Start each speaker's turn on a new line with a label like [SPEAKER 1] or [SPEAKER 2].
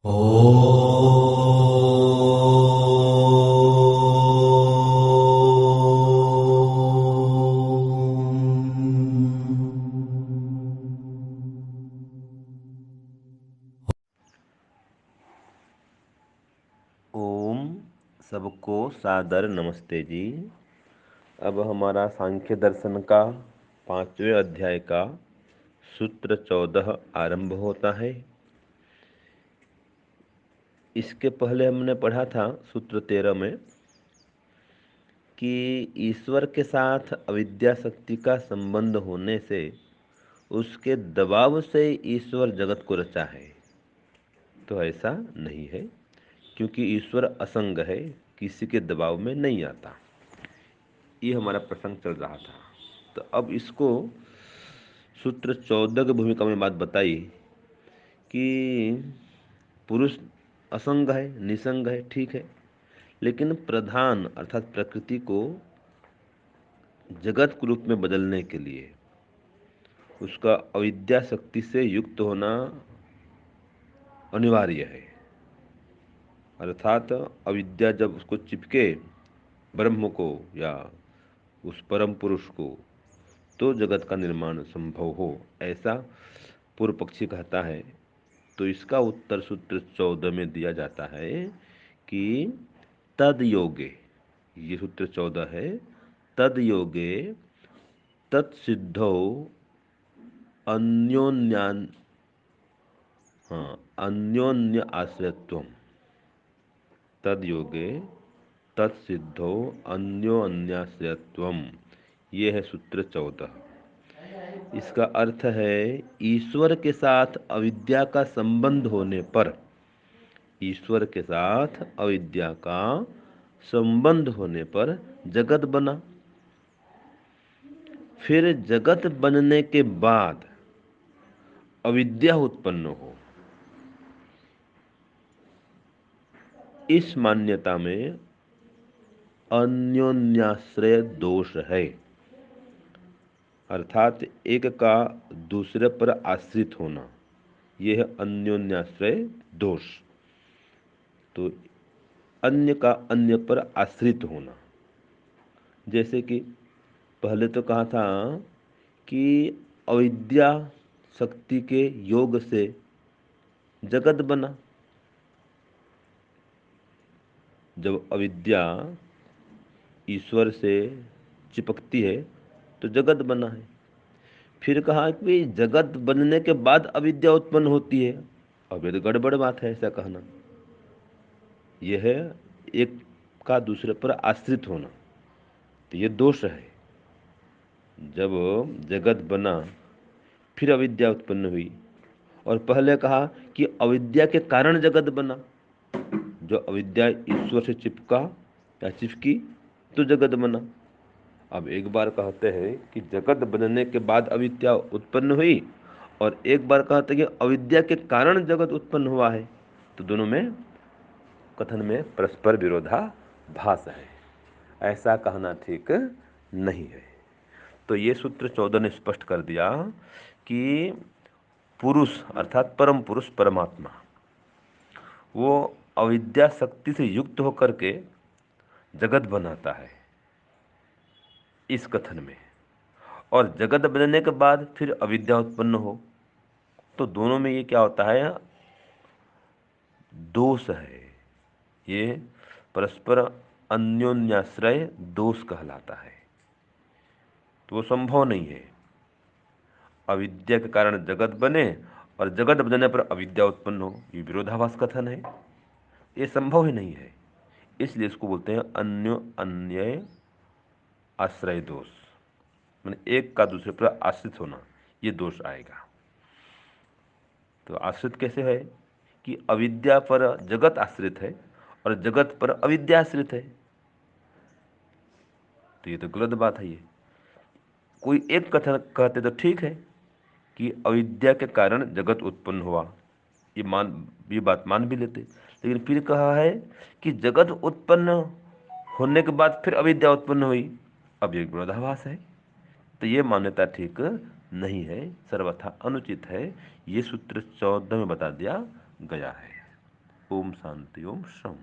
[SPEAKER 1] ओ
[SPEAKER 2] ओम। सबको सादर नमस्ते जी। अब हमारा सांख्य दर्शन का 5वें अध्याय का सूत्र 14 आरंभ होता है। इसके पहले हमने पढ़ा था सूत्र 13 में कि ईश्वर के साथ अविद्या शक्ति का संबंध होने से उसके दबाव से ईश्वर जगत को रचा है। तो ऐसा नहीं है, क्योंकि ईश्वर असंग है, किसी के दबाव में नहीं आता। ये हमारा प्रसंग चल रहा था। तो अब इसको सूत्र 14 की भूमिका में बात बताई कि पुरुष असंग है, निसंग है, ठीक है, लेकिन प्रधान अर्थात प्रकृति को जगत के रूप में बदलने के लिए उसका अविद्या शक्ति से युक्त होना अनिवार्य है। अर्थात अविद्या जब उसको चिपके ब्रह्म को या उस परम पुरुष को, तो जगत का निर्माण संभव हो, ऐसा पूर्व पक्षी कहता है। तो इसका उत्तर सूत्र 14 में दिया जाता है कि तद योगे, ये सूत्र 14 है, तद योगे तत्सिद्धौ अन्योन्यान, हाँ, अन्योन्य आश्रयत्वम। तद योगे तत्सिद्धौ अन्योन्याश्रयत्वम, ये है सूत्र 14। इसका अर्थ है ईश्वर के साथ अविद्या का संबंध होने पर, ईश्वर के साथ अविद्या का संबंध होने पर जगत बना। फिर जगत बनने के बाद अविद्या उत्पन्न हो, इस मान्यता में अन्योन्याश्रय दोष है। अर्थात एक का दूसरे पर आश्रित होना, यह है अन्योन्याश्रय दोष। तो अन्य का अन्य पर आश्रित होना, जैसे कि पहले तो कहा था कि अविद्या शक्ति के योग से जगत बना। जब अविद्या ईश्वर से चिपकती है तो जगत बना है। फिर कहा कि जगत बनने के बाद अविद्या उत्पन्न होती है। अब ये तो गड़बड़ बात है ऐसा कहना। यह है एक का दूसरे पर आश्रित होना, तो ये दोष है। जब जगत बना फिर अविद्या उत्पन्न हुई, और पहले कहा कि अविद्या के कारण जगत बना। जो अविद्या ईश्वर से चिपका या चिपकी तो जगत बना। अब एक बार कहते हैं कि जगत बनने के बाद अविद्या उत्पन्न हुई, और एक बार कहते हैं कि अविद्या के कारण जगत उत्पन्न हुआ है। तो दोनों में कथन में परस्पर विरोधाभास है। ऐसा कहना ठीक नहीं है। तो ये सूत्र 14 ने स्पष्ट कर दिया कि पुरुष अर्थात परम पुरुष परमात्मा, वो अविद्या शक्ति से युक्त होकर के जगत बनाता है इस कथन में। और जगत बनने के बाद फिर अविद्या उत्पन्न हो, तो दोनों में ये क्या होता है, दोष है। ये परस्पर अन्योन्याश्रय दोष कहलाता है। तो वो संभव नहीं है अविद्या के कारण जगत बने और जगत बनने पर अविद्या उत्पन्न हो। ये विरोधाभास कथन है, ये संभव ही नहीं है। इसलिए इसको बोलते हैं अन्यो अन्य आश्रय दोष। मैंने एक का दूसरे पर आश्रित होना, ये दोष आएगा। तो आश्रित कैसे है कि अविद्या पर जगत आश्रित है और जगत पर अविद्या आश्रित है। तो ये तो गलत बात है। ये कोई एक कथन कहते तो ठीक है कि अविद्या के कारण जगत उत्पन्न हुआ, ये बात मान भी लेते। लेकिन फिर कहा है कि जगत उत्पन्न होने के बाद फिर अविद्या उत्पन्न हुई। अब ये विरोधाभास है। तो ये मान्यता ठीक नहीं है, सर्वथा अनुचित है। ये सूत्र 14 में बता दिया गया है। ओम शांति ओम शम।